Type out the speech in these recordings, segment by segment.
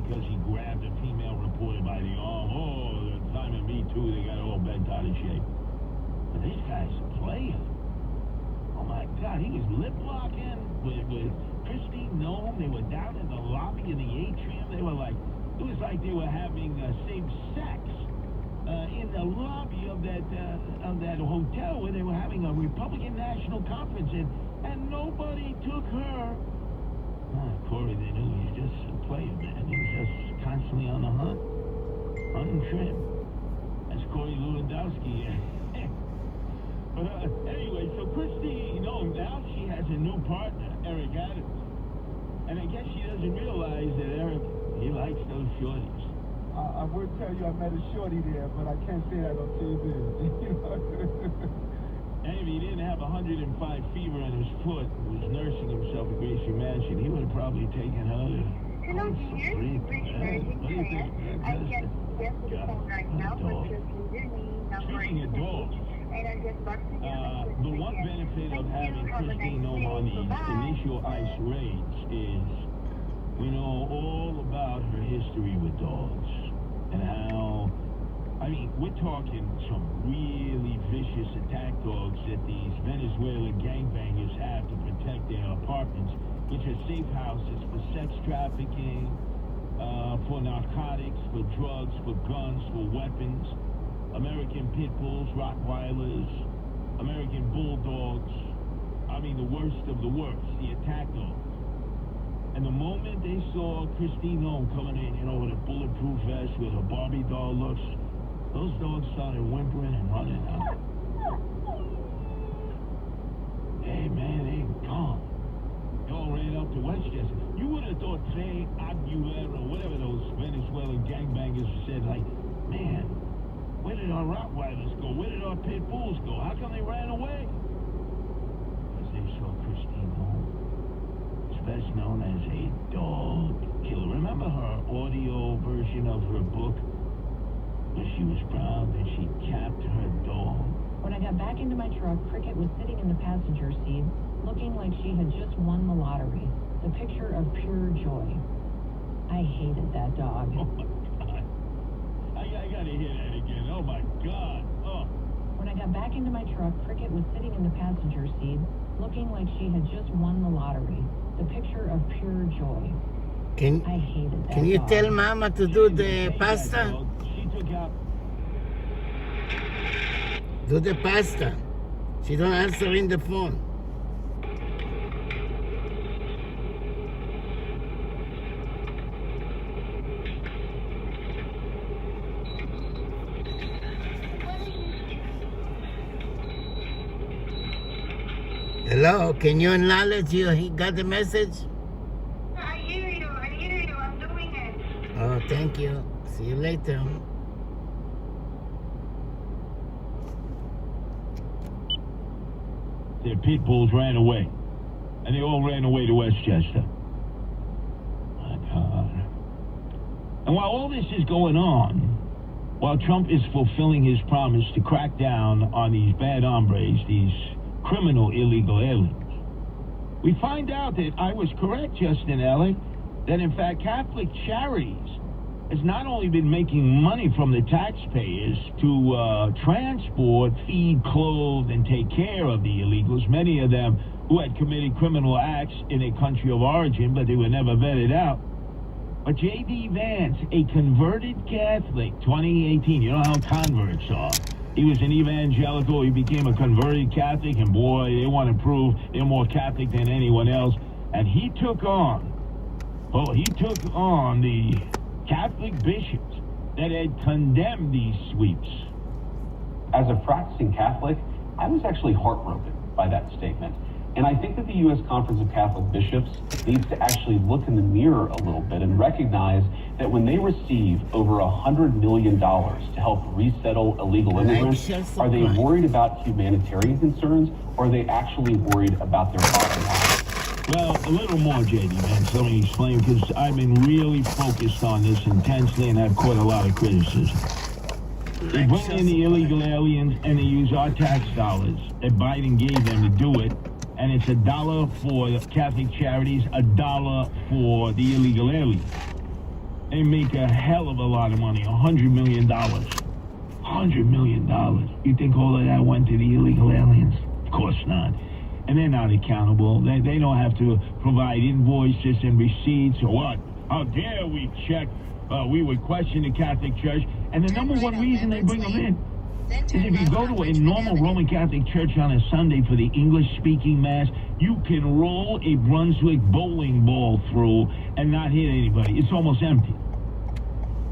because he grabbed a female reporter by the arm. Oh, the time of Me Too, they got all bent out of shape. But this guy's a player. Oh my God, he was lip locking with Christine Noem. They were down in the lobby in the atrium. They were like, it was like they were having same sex in the lobby of that hotel where they were having a Republican National Conference, and nobody took her. Corey, they knew he was just a player, man. He was just constantly on the hunt, hunting trim. That's Corey Lewandowski. But anyway, so Christine, now she has a new partner, Eric Adams. And I guess she doesn't realize that Eric, he likes those shorties. I would tell you I met a shorty there, but I can't say that on TV. And if he didn't have 105 fever on his foot and was nursing himself at Gracie Mansion, he would have probably taken her to... Hello, dear. What do you think? I can't get the phone right now, but just leave your name, number, Speaking of dogs, and I'll get back to you. the one benefit of having Christine Noem on these initial ICE raids is we know all about her history with dogs and how, I mean, we're talking some really vicious attack dogs that these Venezuelan gangbangers have to protect their apartments, which are safe houses for sex trafficking, for narcotics, for drugs, for guns, for weapons. American pit bulls, Rottweilers, American bulldogs. I mean, the worst of the worst, the attack dogs. And the moment they saw Christine Noem coming in, with a bulletproof vest, with her Barbie doll looks, those dogs started whimpering and running out. Hey, man, they gone. They all ran up to Westchester. You would have thought Trey Aguilera, whatever those Venezuelan gangbangers said, like, man, where did our Rottweilers go? Where did our pit bulls go? How come they ran away? Because they saw Christine Noem. She's best known as a dog killer. Remember her audio version of her book? Where she was proud that she capped her dog. When I got back into my truck, Cricket was sitting in the passenger seat, looking like she had just won the lottery. The picture of pure joy. I hated that dog. Oh, my God. I gotta hear that again. Oh, my God. Oh. When I got back into my truck, Cricket was sitting in the passenger seat, looking like she had just won the lottery. The picture of pure joy. I hated that Can you dog. tell Mama to do the pasta? She took out... Do the pasta. She don't answer in the phone. Hello, can you acknowledge you got the message? I hear you, I'm doing it. Oh, thank you. See you later. Their pit bulls ran away. And they all ran away to Westchester. My God. And while all this is going on, while Trump is fulfilling his promise to crack down on these bad hombres, these criminal illegal aliens, we find out that I was correct, Justin Ellick, that in fact Catholic Charities has not only been making money from the taxpayers to transport, feed, clothe, and take care of the illegals, many of them who had committed criminal acts in a country of origin, but they were never vetted out. But J.D. Vance, a converted Catholic, 2018, you know how converts are. He was an evangelical, he became a converted Catholic, and boy, they want to prove they're more Catholic than anyone else. And he took on the Catholic bishops that had condemned these sweeps. As a practicing Catholic, I was actually heartbroken by that statement. And I think that the U.S. Conference of Catholic Bishops needs to actually look in the mirror a little bit and recognize that when they receive over $100 million to help resettle illegal immigrants, are they worried about humanitarian concerns, or are they actually worried about their bottom line? Well, a little more, J.D. Vance. Let me explain, because I've been really focused on this intensely, and I've caught a lot of criticism. They bring in the illegal aliens, and they use our tax dollars that Biden gave them to do it, and it's $1 for the Catholic Charities, $1 for the illegal aliens. They make a hell of a lot of money, $100 million. $100 million. You think all of that went to the illegal aliens? Of course not. And they're not accountable. They don't have to provide invoices and receipts or what. How dare we check? We would question the Catholic Church. And the number one reason they bring them in is if you go to a normal Roman Catholic church on a Sunday for the English-speaking Mass, you can roll a Brunswick bowling ball through and not hit anybody. It's almost empty.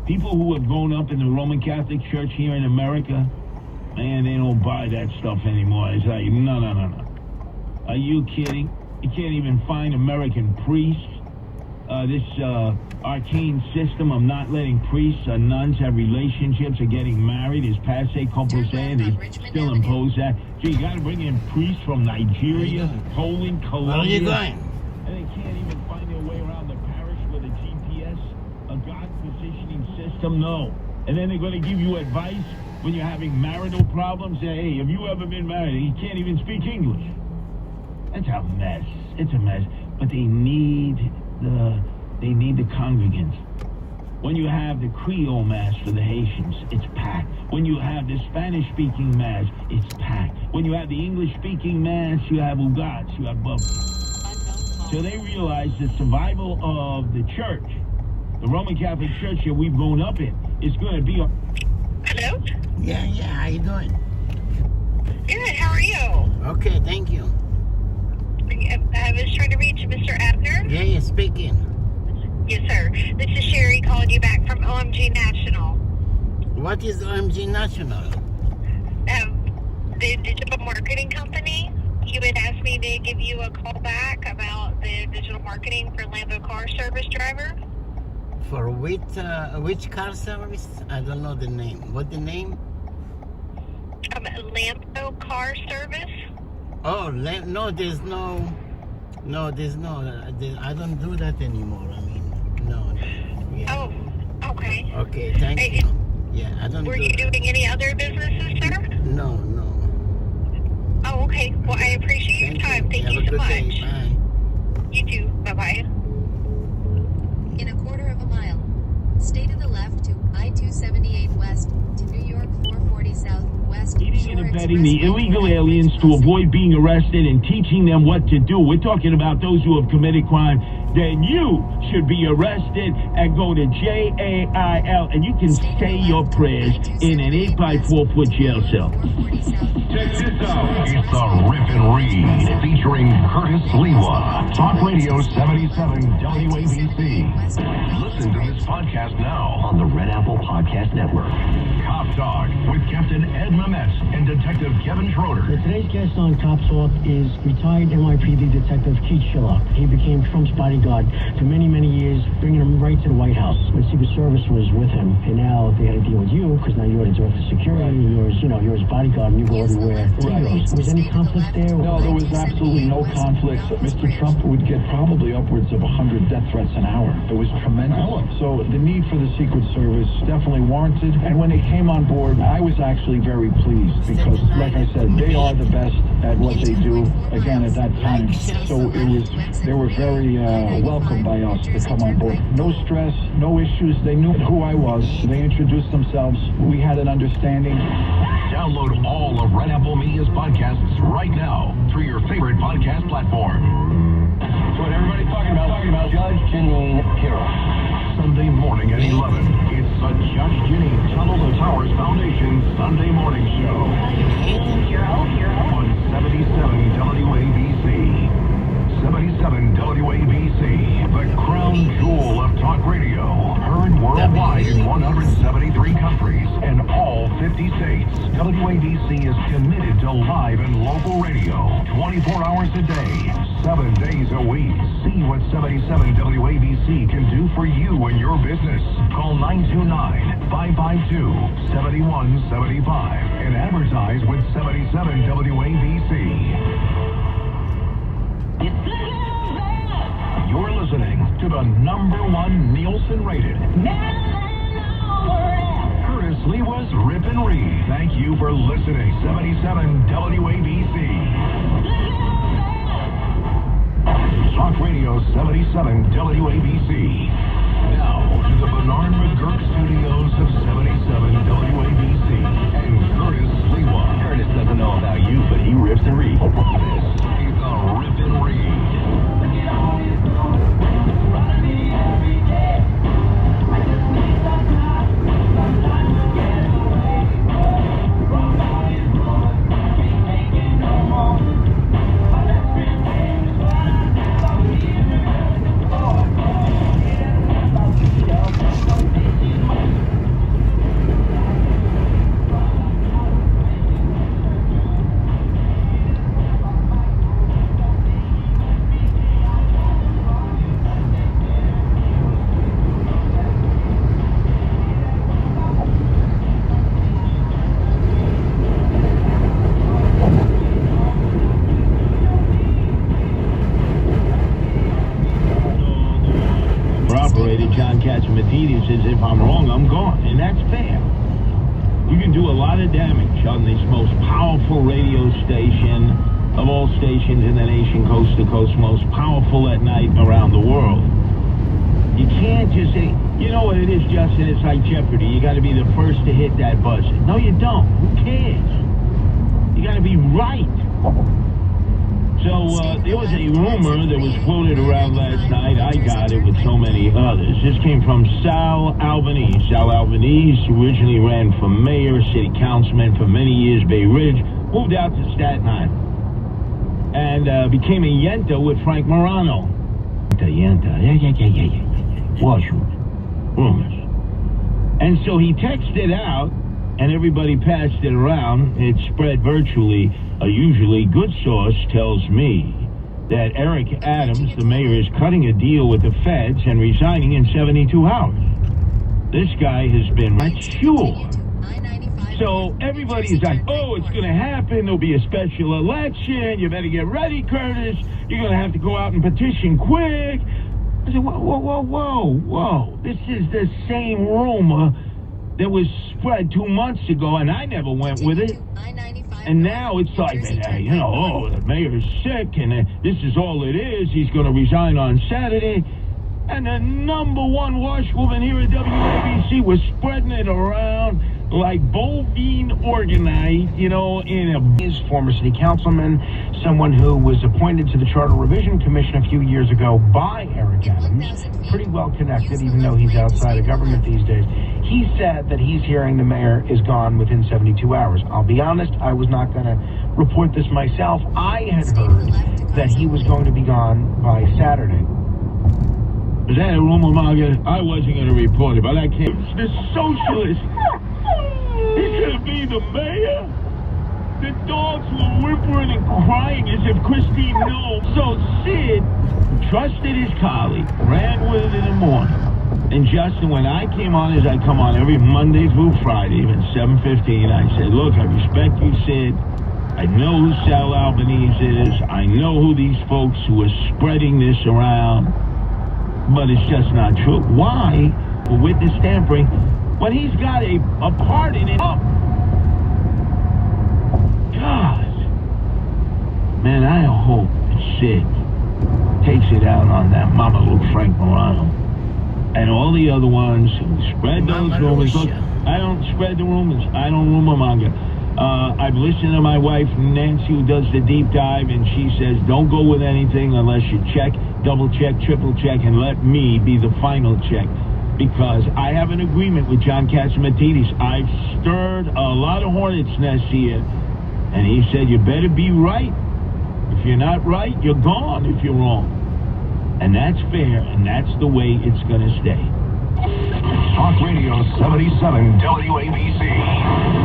People who have grown up in the Roman Catholic Church here in America, man, they don't buy that stuff anymore. It's like, no. Are you kidding? You can't even find American priests. This arcane system of not letting priests or nuns have relationships or getting married is passe composé, and they still impose that. So you got to bring in priests from Nigeria, Poland, Colombia. Where are you going? And they can't even find their way around the parish with a GPS, a God positioning system. No. And then they're going to give you advice when you're having marital problems. Say, hey, have you ever been married? You can't even speak English. It's a mess. It's a mess. But they need the congregants. When you have the Creole Mass for the Haitians, it's packed. When you have the Spanish-speaking Mass, it's packed. When you have the English-speaking Mass, you have Ugats, you have Buffs. So they realize the survival of the church, the Roman Catholic Church that we've grown up in, is going to be a... Hello? Yeah, how you doing? Good, how are you? Okay, thank you. I was trying to reach Mr. Abner. Yeah, speaking. Yes, sir. This is Sherry calling you back from OMG National. What is OMG National? The digital marketing company. You had asked me to give you a call back about the digital marketing for Lambo car service driver. For which car service? I don't know the name. What the name? Lambo car service. Oh, no, there's no. I don't do that anymore. I mean, no. Yeah. Oh, okay. Okay, thank you. Yeah, I don't. Were you doing any other businesses, sir? No. Oh, okay. Well, I appreciate your time. Thank you so much. Day. Bye. You too. Bye-bye. In a quarter of a mile, stay to the left to I-278 west to New York 440 south west. Aiding and abetting the illegal aliens to avoid being arrested and teaching them what to do. We're talking about those who have committed crime. Then you should be arrested and go to jail, and you can say your prayers in an 8x4-foot jail cell. Check this out. It's the Rip and Read featuring Curtis Lewa. Talk Radio 77 WABC. Listen to this podcast now on the Red Apple Podcast Network. Cop Talk with Captain Ed Mamet and Detective Kevin Schroeder. Today's guest on Cop Talk is retired NYPD Detective Keith Schiller. He became Trump's bodyguard for many, many years, bringing him right to the White House when Secret Service was with him. And now they had to deal with you because now you're his office security. You're his bodyguard, and you go everywhere. Right. Was any conflict there? No, there was absolutely no conflict. Mr. Trump would get probably upwards of 100 death threats an hour. It was tremendous. So the need for the Secret Service definitely warranted. And when they came on board, I was actually very pleased because, like I said, they are the best at what they do, again, at that time. So they were very welcomed by us to come on board. No stress, no issues. They knew who I was. They introduced themselves. We had an understanding. Download all of Red Apple Media's podcasts right now through your favorite podcast platform. That's what everybody's talking about Judge Janine Pirro. Sunday morning at 11. It's the Judge Janine Tunnel to Towers Foundation Sunday morning show. On 77 WABC. 77 WABC, the crown jewel of talk radio, heard worldwide in 173 countries and all 50 states. WABC is committed to live and local radio, 24 hours a day, 7 days a week. See what 77 WABC can do for you and your business. Call 929-552-7175 and advertise with 77 WABC. You're listening to the #1 Nielsen-rated Curtis Lewa's Rip and Read. Thank you for listening. 77 WABC. Talk Radio 77 WABC. Now to the Bernard McGurk studios of 77 WABC and Curtis Lewa. Curtis doesn't know about you, but he rips and reads. This is the Rip and Read. John Catsimatidis says if I'm wrong, I'm gone, and that's fair. You can do a lot of damage on this most powerful radio station of all stations in the nation, coast to coast, most powerful at night around the world. You can't just say, you know what it is, Justin, it's like Jeopardy. You got to be the first to hit that buzzer. No, you don't. Who cares? You got to be right. So there was a rumor that was floated around last night. I got it with so many others. This came from Sal Albanese. Sal Albanese originally ran for mayor, city councilman for many years, Bay Ridge, moved out to Staten Island, and became a yenta with Frank Morano. Yenta. Was rumors. And so he texted out, and everybody passed it around. It spread virtually. A usually good source tells me that Eric Adams, the mayor, is cutting a deal with the feds and resigning in 72 hours. This guy has been sure. So everybody's like, oh, it's going to happen. There'll be a special election. You better get ready, Curtis. You're going to have to go out and petition quick. I said, whoa. This is the same rumor that was spread 2 months ago, and I never went with it. And now it's like, the mayor is sick, and this is all it is. He's going to resign on Saturday. And the number one washwoman here at WABC was spreading it around like bovine organite, His former city councilman, someone who was appointed to the Charter Revision Commission a few years ago by Eric Adams, pretty well connected, even though he's outside of government these days. He said that he's hearing the mayor is gone within 72 hours. I'll be honest, I was not going to report this myself. I had heard that he was going to be gone by Saturday. Is that a rumor, Margaret? I wasn't going to report it, but I can't. The socialist. He's going to be the mayor? The dogs were whimpering and crying as if Christine knows. So Sid trusted his colleague, ran with it in the morning. And Justin, when I came on, as I come on every Monday through Friday, even 7:15, I said, look, I respect you, Sid. I know who Sal Albanese is. I know who these folks who are spreading this around. But it's just not true. Why? For witness tampering, when he's got a part in it. Oh. God. Man, I hope Sid takes it out on that Mama Luke Frank Morano and all the other ones who spread those rumors. Look, I don't spread the rumors. I don't rumor monger. I've listened to my wife, Nancy, who does the deep dive, and she says, don't go with anything unless you check, double check, triple check, and let me be the final check. Because I have an agreement with John Catsimatidis. I've stirred a lot of hornet's nests here. And he said, you better be right. If you're not right, you're gone if you're wrong. And that's fair, and that's the way it's going to stay. Talk Radio 77 WABC.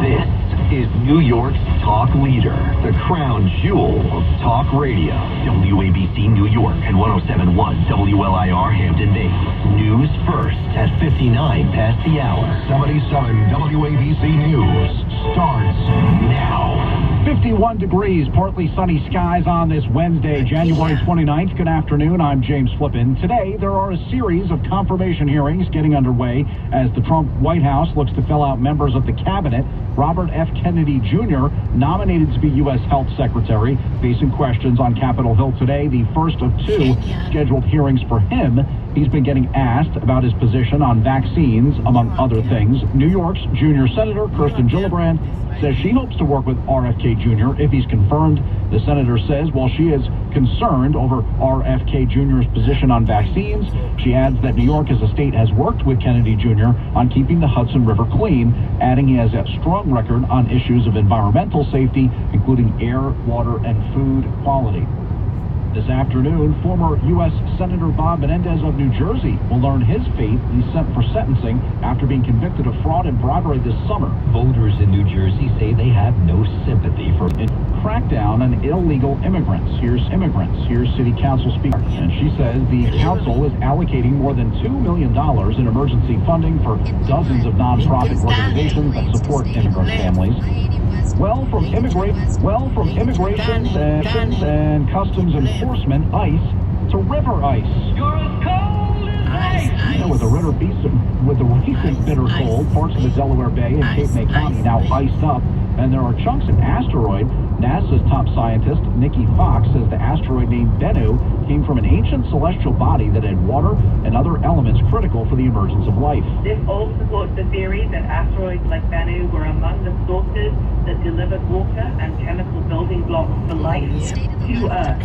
This is New York's talk leader, the crown jewel of talk radio. WABC New York and 107.1 WLIR Hampton Bays. News first at 59 past the hour. 77 WABC News starts now. 51 degrees, partly sunny skies on this Wednesday, January 29th. Good afternoon, I'm James Flippin. Today, there are a series of confirmation hearings getting underway as the Trump White House looks to fill out members of the cabinet. Robert F. Kennedy Jr., nominated to be U.S. Health Secretary, facing questions on Capitol Hill today, the first of two scheduled hearings for him. He's been getting asked about his position on vaccines, among other things. New York's junior senator, Kirsten Gillibrand, says she hopes to work with RFK Jr. if he's confirmed. The senator says while she is concerned over RFK Jr.'s position on vaccines, she adds that New York as a state has worked with Kennedy Jr. on keeping the Hudson River clean, adding he has a strong record on issues of environmental safety, including air, water, and food quality. This afternoon, former U.S. Senator Bob Menendez of New Jersey will learn his fate. He's sent for sentencing after being convicted of fraud and bribery this summer. Voters in New Jersey say they have no sympathy for a crackdown on illegal immigrants. Here's City Council Speaker. And she says the council is allocating more than $2 million in emergency funding for dozens of nonprofit organizations that support immigrant families. Well, from immigration and customs enforcement, ICE, to river ice. You're as cold as ice. With the recent bitter cold, parts of the Delaware Bay and Cape May County now iced up, and there are chunks of asteroid. NASA's top scientist, Nikki Fox, says the asteroid named Bennu came from an ancient celestial body that had water and other elements critical for the emergence of life. This all supports the theory that asteroids like Bennu were among the sources that delivered water and chemical building blocks for life to Earth.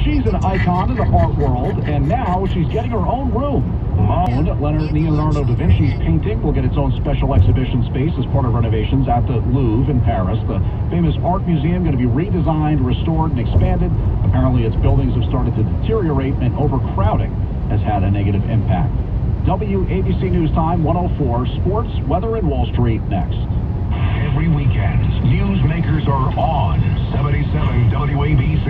She's an icon in the art world, and now she's getting her own room. Leonardo da Vinci's painting will get its own special exhibition space as part of renovations at the Louvre in Paris. The famous art museum going to be redesigned, restored, and expanded. Apparently, its buildings have started to deteriorate, and overcrowding has had a negative impact. WABC News Time 104, sports, weather, and Wall Street next. Every weekend, newsmakers are on 77 WABC.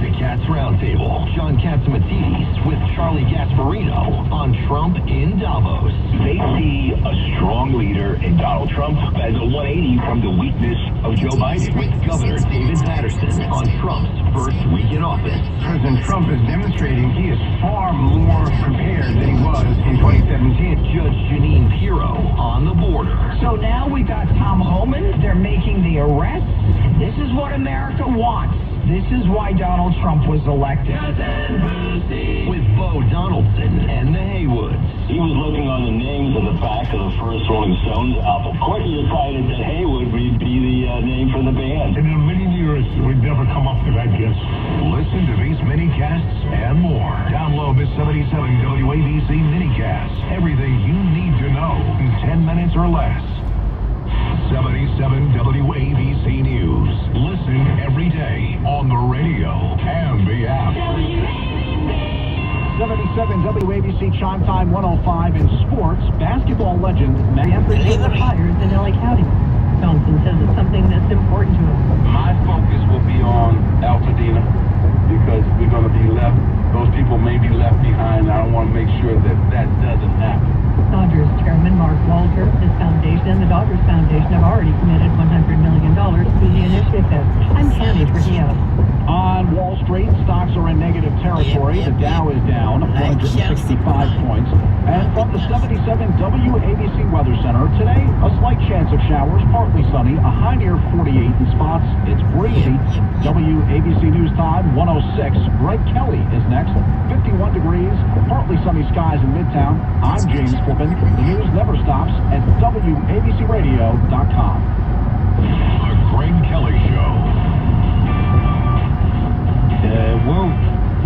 The Cats Roundtable. John Catsimatidis with Charlie Gasparino on Trump in Davos. They see a strong leader in Donald Trump as a 180 from the weakness of Joe Biden. With Governor David Patterson on Trump's first week in office. President Trump is demonstrating he is far more prepared than he was in 2017. Judge Janine Pirro on the border. So now we got Tom Homan. They're making the arrest. This is what America wants. This is why Donald Trump was elected. With Bo Donaldson and the Haywoods. He was looking on the names of the back of the first Rolling Stones album. Quickly decided that Haywood would be the name for the band. In a million years, we'd never come up with that guess. Listen to these mini-casts and more. Download the 77 WABC mini-casts. Everything you need to know in 10 minutes or less. 77 WABC News. Listen every day on the radio and the app. 77 WABC Chime Time 105 in sports. Basketball legend The emphasis was higher than LA County. Johnson says it's something that's important to him. My focus will be on Altadena because we're going to be left, those people may be left behind. I want to make sure that that doesn't happen. Dodgers Chairman Mark Walter, his foundation, and the Dodgers Foundation have already committed $100 million to the initiative. I'm Tammy Trujillo. On Wall Street, stocks are in negative territory. The Dow is down 165 points. And from the 77 WABC Weather Center, today, a slight chance of showers, partly sunny, a high near 48 in spots. It's breezy. WABC News Time 106. Greg Kelly is next. 51 degrees, partly sunny skies in Midtown. I'm James Flippin. The news never stops at WABCRadio.com. The Greg Kelly Show. Well,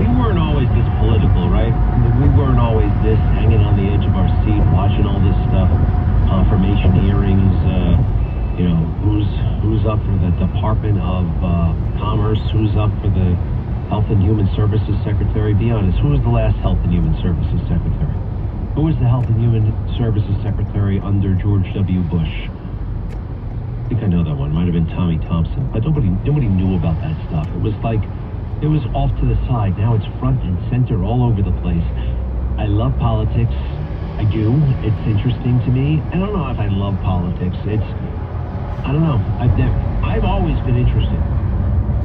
we weren't always this political, right? We weren't always this hanging on the edge of our seat, watching all this stuff, confirmation hearings, who's up for the Department of Commerce, who's up for the Health and Human Services Secretary. Be honest, who was the last Health and Human Services Secretary? Who was the Health and Human Services Secretary under George W. Bush? I think I know that one. Might have been Tommy Thompson. But nobody knew about that stuff. It was like, it was off to the side. Now it's front and center all over the place. I love politics. I do. It's interesting to me. I don't know if I love politics. I don't know. I've always been interested.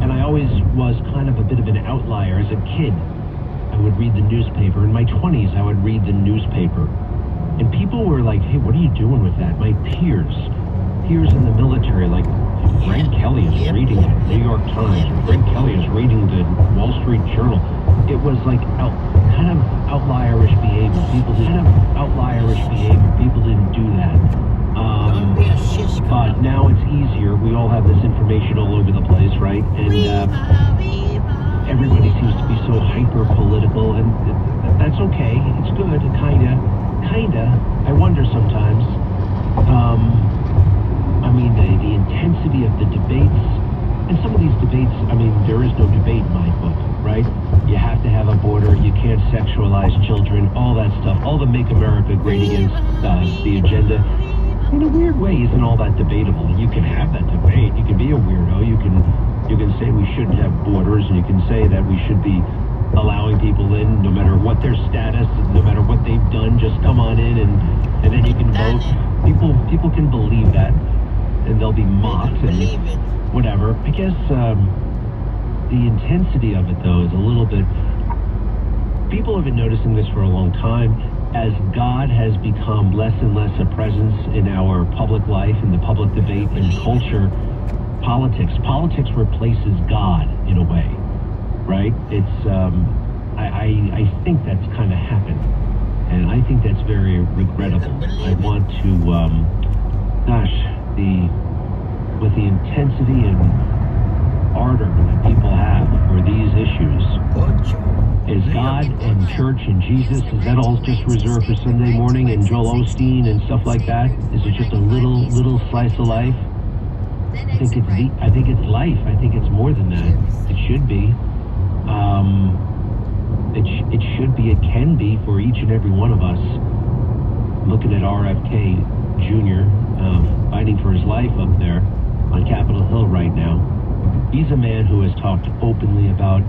And I always was kind of a bit of an outlier as a kid. I would read the newspaper. In my 20s, I would read the newspaper. And people were like, hey, what are you doing with that? My peers in the military, like, Greg Kelly is reading the New York Times. Greg Kelly is reading the Wall Street Journal. It was like kind of outlierish behavior. People didn't do that. But now it's easier. We all have this information all over the place, right? And everybody seems to be so hyper-political, and that's okay. It's good, kinda. I wonder sometimes. I mean, the intensity of the debates, and some of these debates, I mean, there is no debate in my book, right? You have to have a border, you can't sexualize children, all that stuff, all the Make America Great Against the agenda. In a weird way, isn't all that debatable? You can have that debate. You can be a weirdo. You can say we shouldn't have borders, and you can say that we should be allowing people in, no matter what their status, no matter what they've done. Just come on in, and then you can vote. People can believe that, and they'll be mocked and whatever. I guess the intensity of it, though, is a little bit. People have been noticing this for a long time. As God has become less and less a presence in our public life, in the public debate, in culture, politics replaces God in a way, right? It's I think that's kind of happened, and I think that's very regrettable. I want to, with the intensity and ardor that people have for these issues. Is God and church and Jesus, is that all just reserved for Sunday morning and Joel Osteen and stuff like that? Is it just a little slice of life? I think it's life. I think it's more than that. It should be. It should be. It can be for each and every one of us. Looking at RFK Jr. Fighting for his life up there on Capitol Hill right now. He's a man who has talked openly about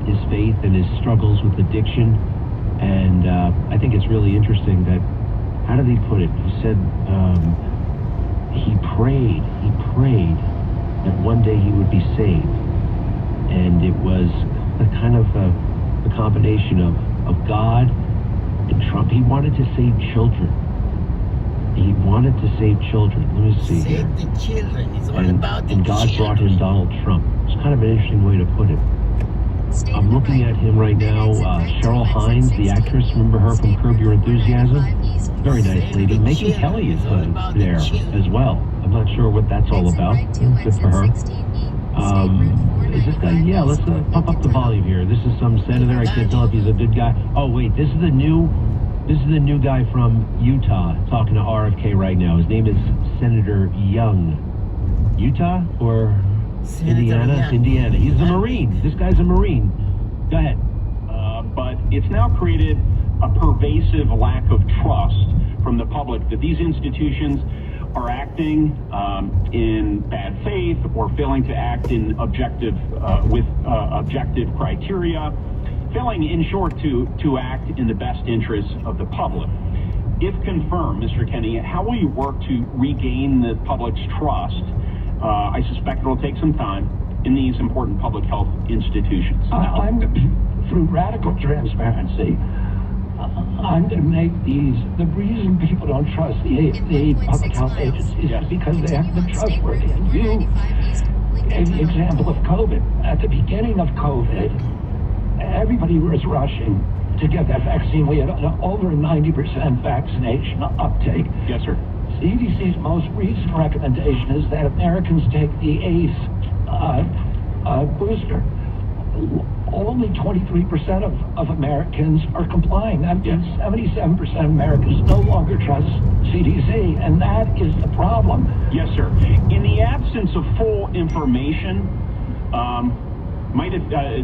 his faith and his struggles with addiction, and I think it's really interesting that, how did he put it? He said he prayed that one day he would be saved, and it was a kind of a combination of God and Trump. He wanted to save children. He wanted to save children. Let me see here. Save the children. It's all about the and God brought him Donald Trump. It's kind of an interesting way to put it. I'm looking at him right now. Cheryl Hines, the actress, remember her from Curb Your Enthusiasm? Very nice lady. Megyn Kelly is there as well. I'm not sure what that's all about. Good for her. Is this guy? Yeah, let's pump up the volume here. This is some senator. I can't tell if he's a good guy. Oh wait, this is the new guy from Utah talking to RFK right now. His name is Senator Young. Utah or Indiana? Indiana. He's a Marine. This guy's a Marine. Go ahead. But it's now created a pervasive lack of trust from the public that these institutions are acting in bad faith or failing to act in objective criteria, failing, in short, to act in the best interests of the public. If confirmed, Mr. Kenney, how will you work to regain the public's trust? I suspect it'll take some time in these important public health institutions. I'm through radical transparency. I'm going to make the reason people don't trust the public health agencies is because they haven't been trustworthy. And you gave the example of COVID. At the beginning of COVID, everybody was rushing to get that vaccine. We had over 90% vaccination uptake. Yes, sir. CDC's most recent recommendation is that Americans take the 8th booster. Only 23% of Americans are complying. That means 77% of Americans no longer trust CDC, and that is the problem. Yes, sir. In the absence of full information, might it, I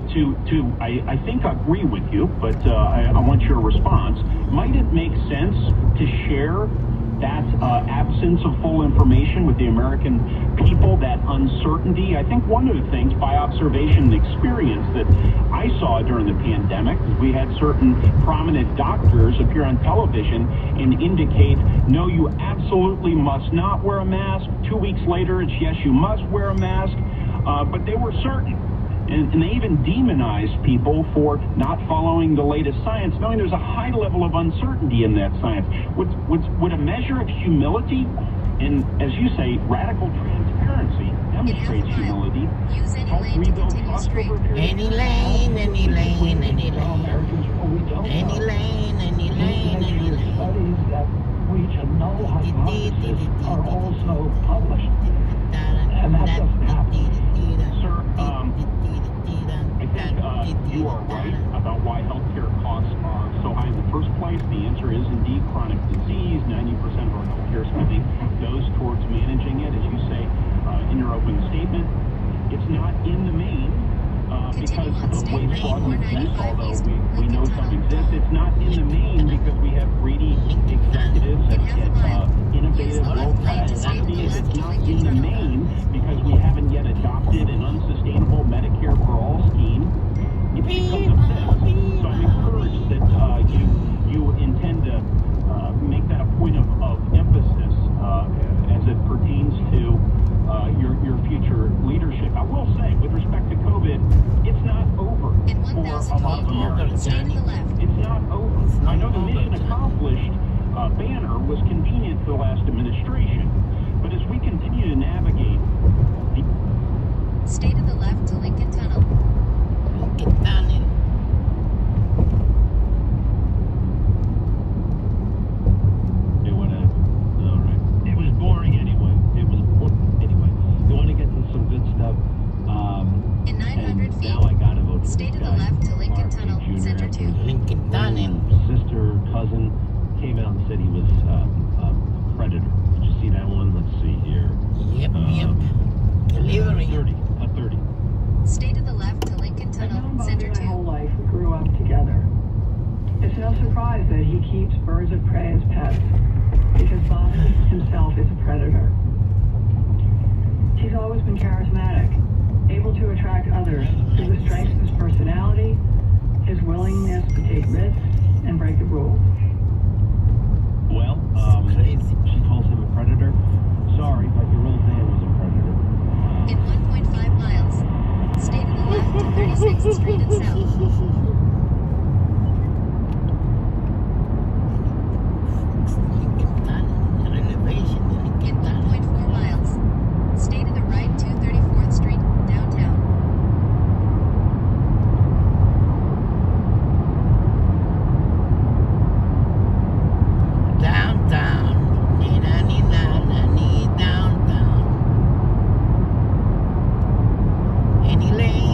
think I agree with you, but I want your response. Might it make sense to share that absence of full information with the American people, that uncertainty? I think one of the things, by observation and experience, that I saw during the pandemic is we had certain prominent doctors appear on television and indicate, no, you absolutely must not wear a mask. 2 weeks later, it's yes, you must wear a mask. But they were certain. And they even demonized people for not following the latest science, knowing there's a high level of uncertainty in that science. Would a measure of humility, and as you say, radical transparency, demonstrates humility, help rebuild trust over a period of time? Any lane. are right about why healthcare costs are so high in the first place. The answer is indeed chronic disease. 90% of our healthcare spending goes towards managing it, as you say in your opening statement. It's not in the main because of waste, fraud, and abuse, although we know some exist. It's not in the main because we have greedy executives that get innovative low-cost therapies. It's not in the main because we haven't yet adopted an unsustainable Medicare for all scheme. It's because of this. So I'm encouraged that you intend to make that a point of emphasis as it pertains to your future leadership. I will say, with respect to COVID, it's not over for a lot of Americans. It's not over. I know the mission accomplished banner was convenient for the last administration, but as we continue to navigate Stay to the left to Lincoln Tunnel. Lincoln Tunnel. You want to? All right. It was boring anyway. It was boring anyway. You want to get to some good stuff. In 900 feet, now I gotta vote for stay to the left to Lincoln Tunnel, Center 2. Lincoln Tunnel. Sister, cousin came out and said he was a predator. Did you see that one? Let's see here. Yep. Delivery. 30. Stay to the left to Lincoln Tunnel, Center 2. My whole life, we grew up together. It's no surprise that he keeps birds of prey as pets, because Bobby himself is a predator. He's always been charismatic, able to attract others through the strength of his personality, his willingness to take risks, and break the rules. Well, she calls him a predator. Sorry, but your old man was a predator. In 1.5 miles, stay to the left to 36th Street and South. In 1.4 miles, stay to the right to 34th Street, downtown. Downtown. Downtown. Any lane.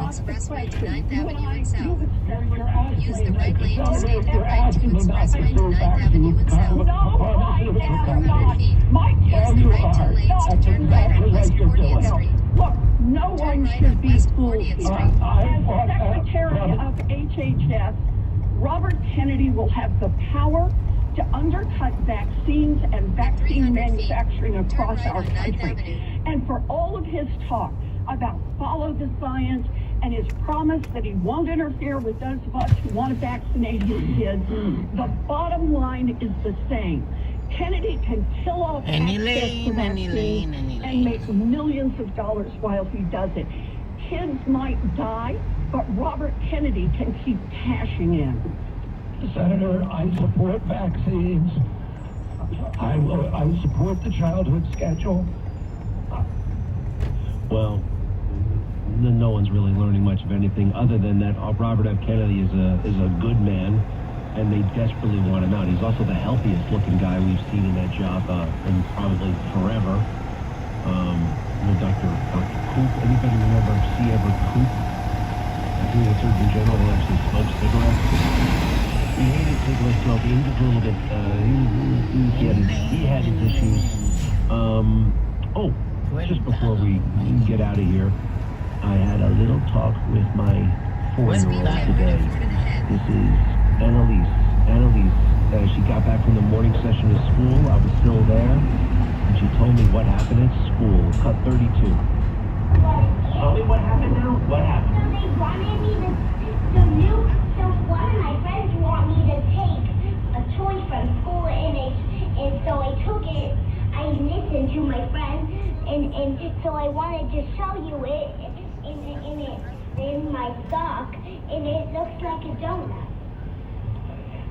Expressway to 9th Avenue and South. Use the right lane to stay to the right to Expressway to 9th Avenue and South. In 100 feet, use the right two lanes to turn right on West 40th Street. Look, no one should be fooled here. Street. As Secretary of HHS, Robert Kennedy will have the power to undercut vaccines and vaccine manufacturing across our country. And for all of his talk about follow the science and his promise that he won't interfere with those of us who want to vaccinate his kids, the bottom line is the same. Kennedy can kill all access to vaccines and make millions of dollars while he does it. Kids might die, but Robert Kennedy can keep cashing in. Senator, I support vaccines. I support the childhood schedule. Well, no one's really learning much of anything other than that Robert F. Kennedy is a good man, and they desperately want him out. He's also the healthiest looking guy we've seen in that job in probably forever. Dr. Coop, anybody remember C. Everett Coop? I think the Surgeon General who actually smoked cigarettes. He hated cigarette smoking. He was a little bit, he had his issues. Just before we get out of here, I had a little talk with my 4-year-old today. This is Annalise. She got back from the morning session of school. I was still there, and she told me what happened at school. Cut 32. Tell me what happened now? What happened? So they wanted me so one of my friends wanted me to take a toy from school, and so I took it. I listened to my friend, and so I wanted to show you it in my sock, and it looks like a donut.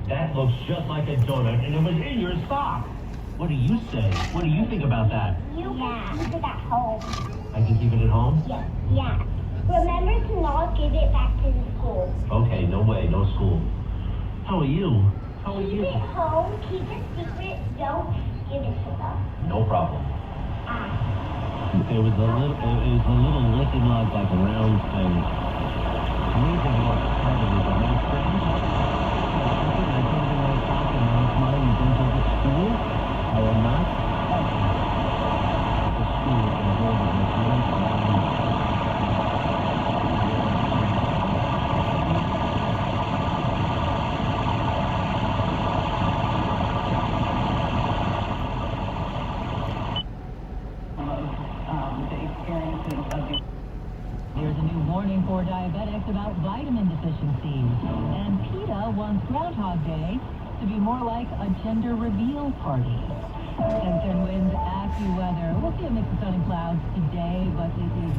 That looks just like a donut, and it was in your sock. What do you say? What do you think about that? You can keep it at home. I can keep it at home? Yeah. Remember to not give it back to the school. Okay, no way, no school. How are you? Keep it home, keep it secret, don't give it to them. No problem. It was a little licking like a round thing. Amazing what happened with the nice thing. I put it in my sock and now it's mine. You don't take it to school? I am not. The school can hold it with you. There's a new warning for diabetics about vitamin deficiencies. And PETA wants Groundhog Day to be more like a gender reveal party. Eastern winds, AccuWeather. We'll see a mix of sun and clouds today, but it is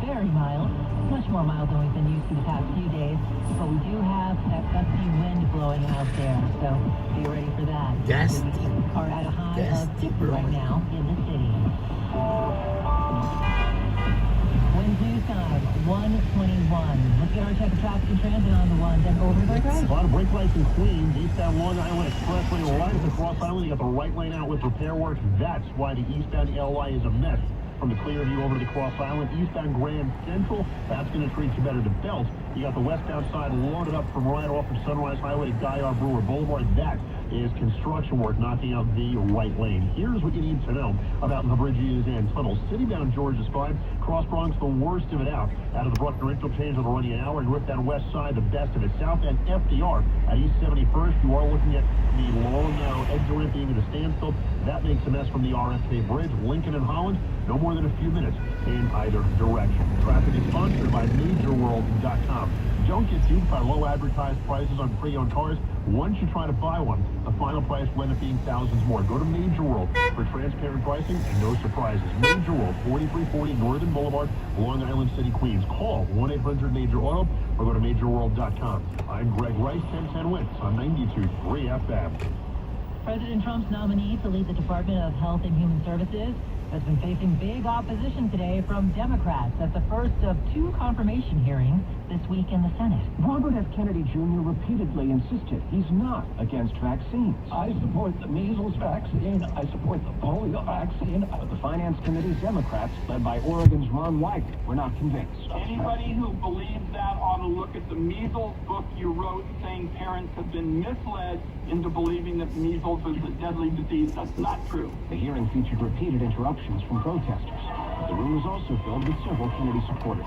very mild. Much more mild than we've been used to the past few days. But we do have that gusty wind blowing out there, so be ready for that. Gusty. We are at a high of 60 right now in the city. Winds news time, 1:21. Let's get our check of traffic and transit on the one. Then over to the right. A lot of brake lights in Queens. Eastbound Long Island Expressway right at the Cross Island. You got the right lane out with repair work. That's why the eastbound LI is a mess. From the Clearview over to the Cross Island, eastbound Grand Central, that's going to treat you better to belt. You got the westbound side loaded up from right off of Sunrise Highway to Guy R. Brewer Boulevard. That is construction work knocking out the right lane. Here's what you need to know about the bridges and tunnels. Citybound Georgia is fine. Cross Bronx, the worst of it out. Out of the Bruckner interchange on the running an hour. Northbound west side, the best of it. Southbound FDR at East 71st. You are looking at the long, narrow exit ramp being at a standstill. That makes a mess from the RFK Bridge. Lincoln and Holland, no more than a few minutes in either direction. Traffic is sponsored by MajorWorld.com. Don't get duped by low advertised prices on pre-owned cars. Once you try to buy one, the final price will end up being thousands more. Go to Major World for transparent pricing and no surprises. Major World, 4340 Northern Boulevard, Long Island City, Queens. Call 1-800-MAJOR-AUTO or go to MajorWorld.com. I'm Greg Rice, 1010 Wins on 92.3 FM. President Trump's nominee to lead the Department of Health and Human Services has been facing big opposition today from Democrats at the first of two confirmation hearings this week in the Senate. Robert F. Kennedy Jr. repeatedly insisted he's not against vaccines. I support the measles vaccine. I support the polio vaccine. But the Finance Committee's Democrats, led by Oregon's Ron Wyden, were not convinced. Anybody who believes that ought to look at the measles book you wrote saying parents have been misled into believing that measles is a deadly disease. That's not true. The hearing featured repeated interruptions from protesters. The room was also filled with several Kennedy supporters.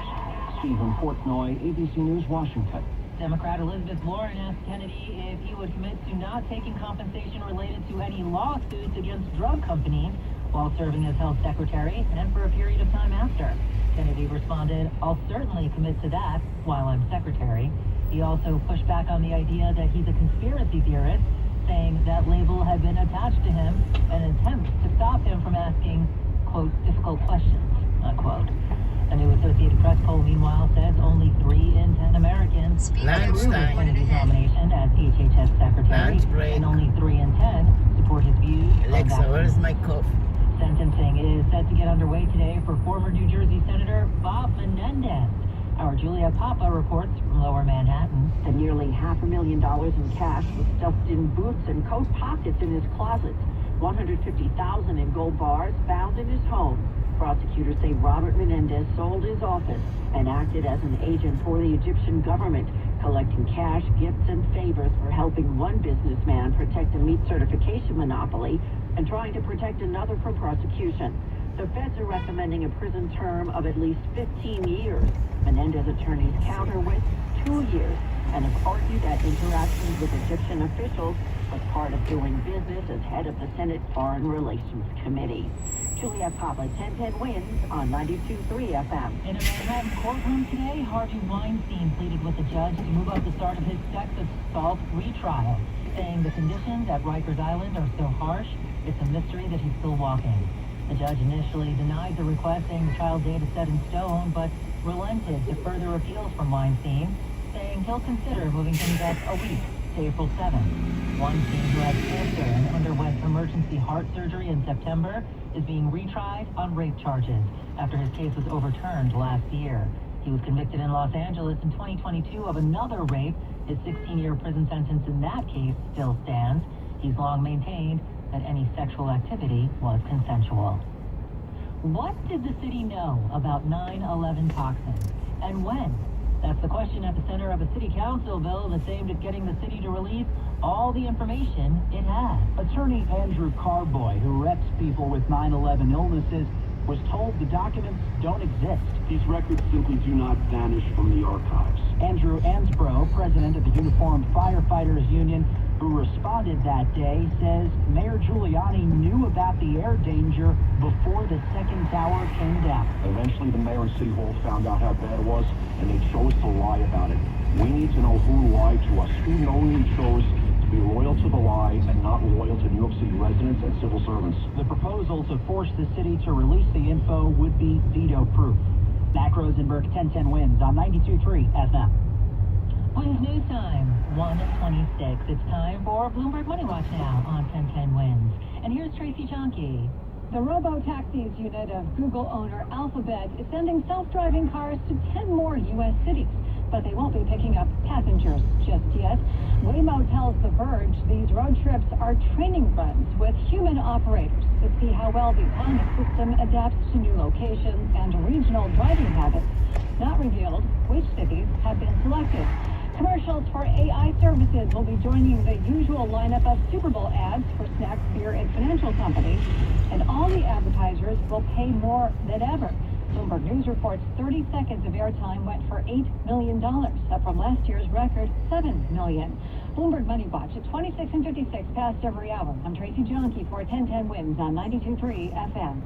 Stephen Portnoy, ABC News, Washington. Democrat Elizabeth Warren asked Kennedy if he would commit to not taking compensation related to any lawsuits against drug companies while serving as health secretary and for a period of time after. Kennedy responded, "I'll certainly commit to that while I'm secretary." He also pushed back on the idea that he's a conspiracy theorist, saying that label had been attached to him in an attempt to stop him from asking, quote, difficult questions, unquote. A new Associated Press poll, meanwhile, says only 3 in 10 Americans approve of Kennedy's nomination as HHS secretary, and only 3 in 10 support his views. Alexa, where's my coffee? Sentencing is set to get underway today for former New Jersey Senator Bob Menendez. Our Julia Papa reports from Lower Manhattan. The nearly $500,000 in cash was stuffed in boots and coat pockets in his closets. $150,000 in gold bars found in his home. Prosecutors say Robert Menendez sold his office and acted as an agent for the Egyptian government, collecting cash, gifts, and favors for helping one businessman protect a meat certification monopoly and trying to protect another from prosecution. The feds are recommending a prison term of at least 15 years. Menendez attorneys counter with 2 years and have argued that interactions with Egyptian officials was part of doing business as head of the Senate Foreign Relations Committee. Juliet Papa, 1010 wins on 92.3 FM. In a Manhattan courtroom today, Harvey Weinstein pleaded with the judge to move up the start of his sex assault retrial, saying the conditions at Rikers Island are so harsh, it's a mystery that he's still walking. The judge initially denied the request, saying the trial date is set in stone, but relented to further appeals from Weinstein, saying he'll consider moving things up a week to April 7th. Weinstein, who had cancer and underwent emergency heart surgery in September, is being retried on rape charges after his case was overturned last year. He was convicted in Los Angeles in 2022 of another rape. His 16-year prison sentence in that case still stands. He's long maintained that any sexual activity was consensual. What did the city know about 9/11 toxins, and when? That's the question at the center of a city council bill that's aimed at getting the city to release all the information it has. Attorney Andrew Carboy, who reps people with 9/11 illnesses, was told the documents don't exist. These records simply do not vanish from the archives. Andrew Ansbro, president of the Uniformed Firefighters Union, who responded that day, says Mayor Giuliani knew about the air danger before the second tower came down. Eventually, the mayor and City Hall found out how bad it was, and they chose to lie about it. We need to know who lied to us, who knowingly chose to be loyal to the lie and not loyal to New York City residents and civil servants. The proposal to force the city to release the info would be veto-proof. Mac Rosenberg, 1010 wins on 92.3 FM. Wins News Time, 1:26. It's time for Bloomberg Money Watch now on 1010 Wins. And here's Tracy Jonke. The robo-taxis unit of Google owner Alphabet is sending self-driving cars to 10 more U.S. cities, but they won't be picking up passengers just yet. Waymo tells The Verge these road trips are training runs with human operators to see how well the autonomous system adapts to new locations and regional driving habits. Not revealed which cities have been selected. Commercials for AI services will be joining the usual lineup of Super Bowl ads for snacks, beer, and financial companies, and all the advertisers will pay more than ever. Bloomberg News reports 30 seconds of airtime went for $8 million, up from last year's record $7 million. Bloomberg Money Watch at 26 and 56 past every hour. I'm Tracy Jonke for 1010 Wins on 92.3 FM.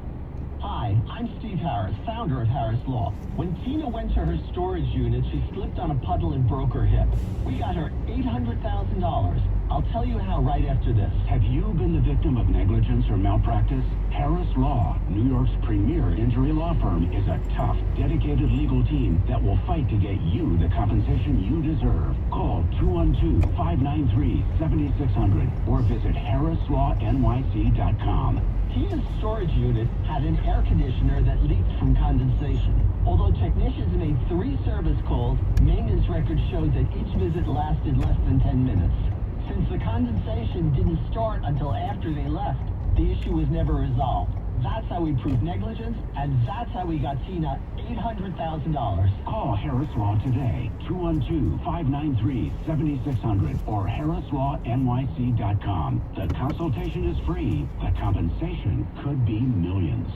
Hi, I'm Steve Harris, founder of Harris Law. When Tina went to her storage unit, she slipped on a puddle and broke her hip. We got her $800,000. I'll tell you how right after this. Have you been the victim of negligence or malpractice? Harris Law, New York's premier injury law firm, is a tough, dedicated legal team that will fight to get you the compensation you deserve. Call 212-593-7600 or visit harrislawnyc.com. Tina's storage unit had an air conditioner that leaked from condensation. Although technicians made 3 service calls, maintenance records showed that each visit lasted less than 10 minutes. Since the condensation didn't start until after they left, the issue was never resolved. That's how we proved negligence, and that's how we got Tina $800,000. Call Harris Law today, 212-593-7600 or harrislawnyc.com. The consultation is free. The compensation could be millions.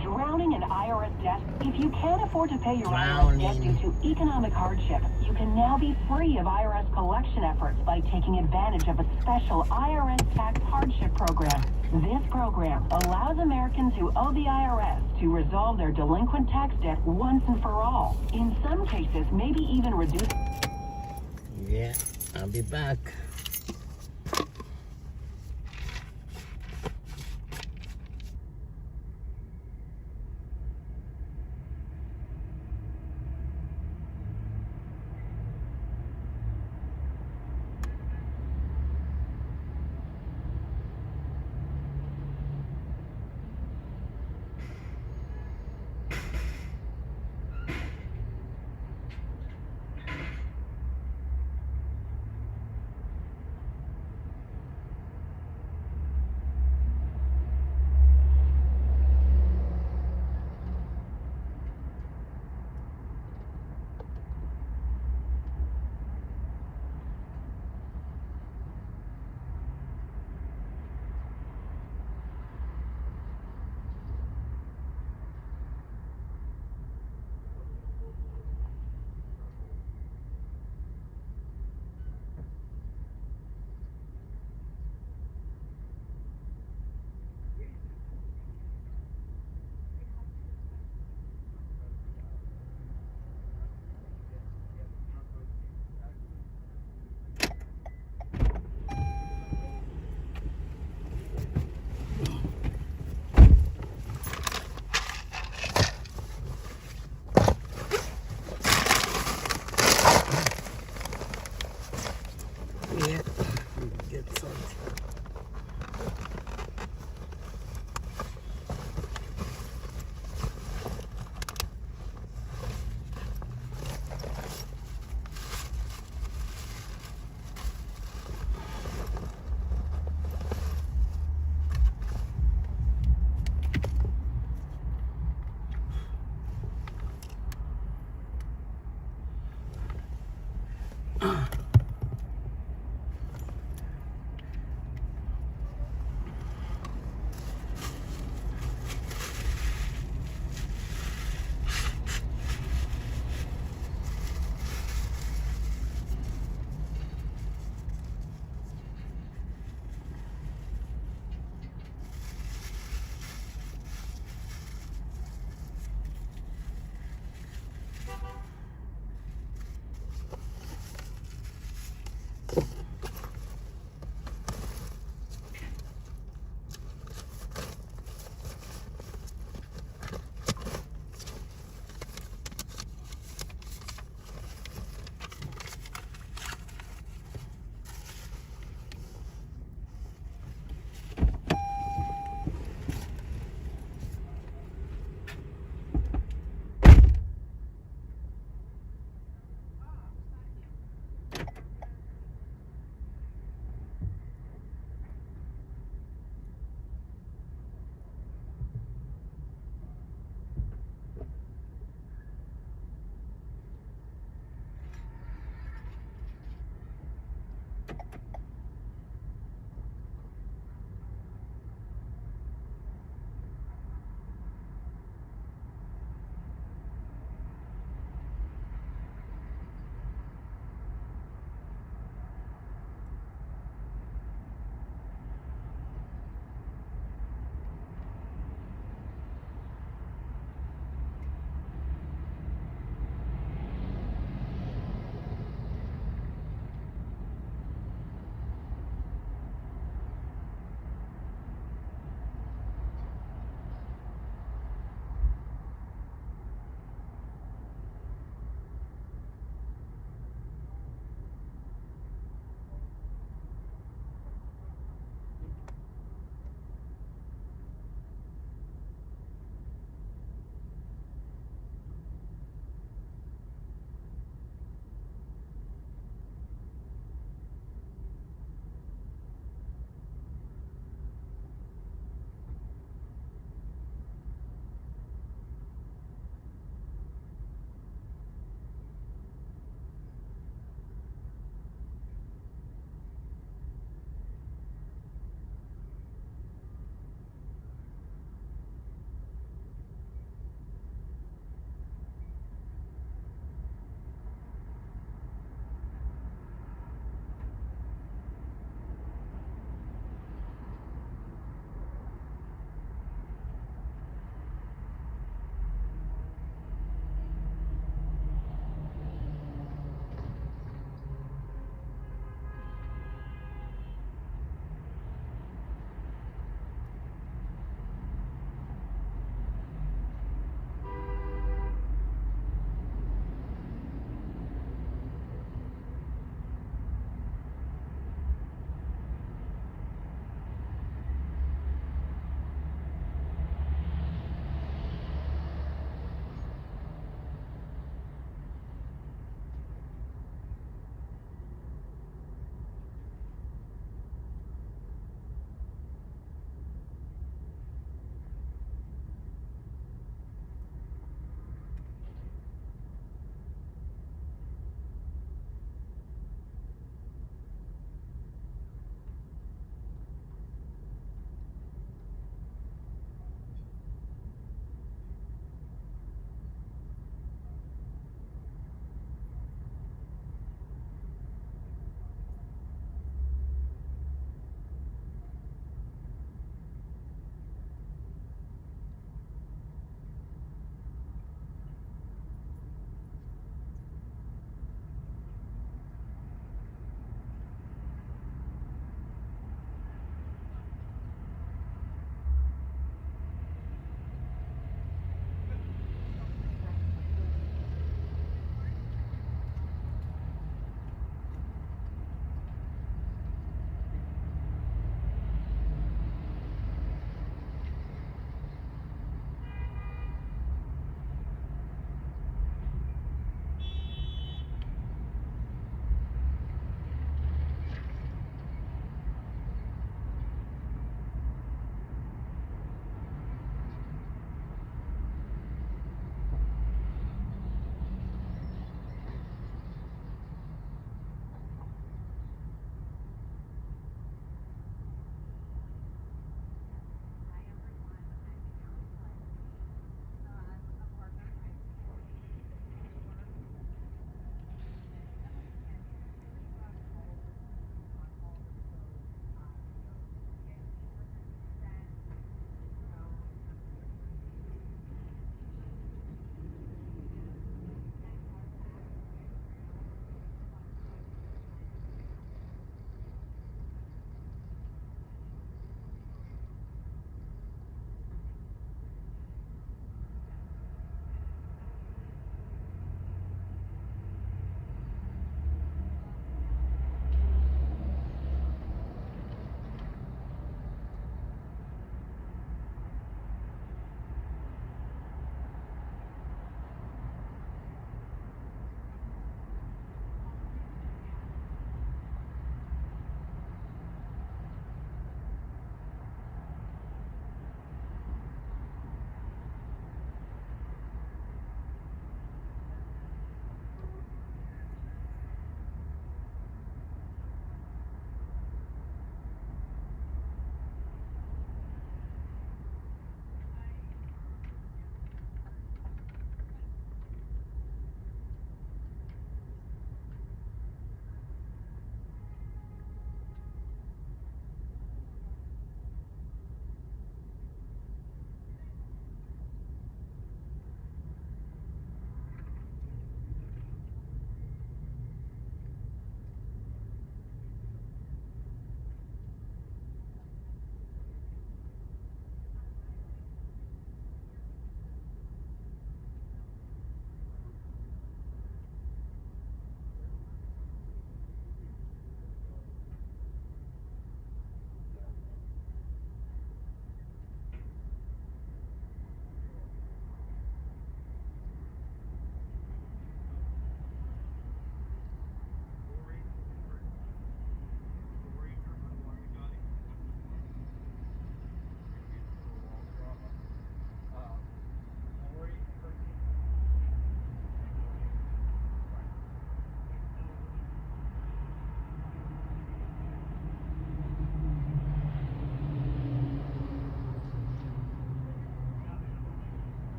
Drowning in IRS debt? If you can't afford to pay your IRS debt due to economic hardship, you can now be free of IRS collection efforts by taking advantage of a special IRS tax hardship program. This program allows Americans who owe the IRS to resolve their delinquent tax debt once and for all. In some cases, maybe even reduce... Yeah, I'll be back.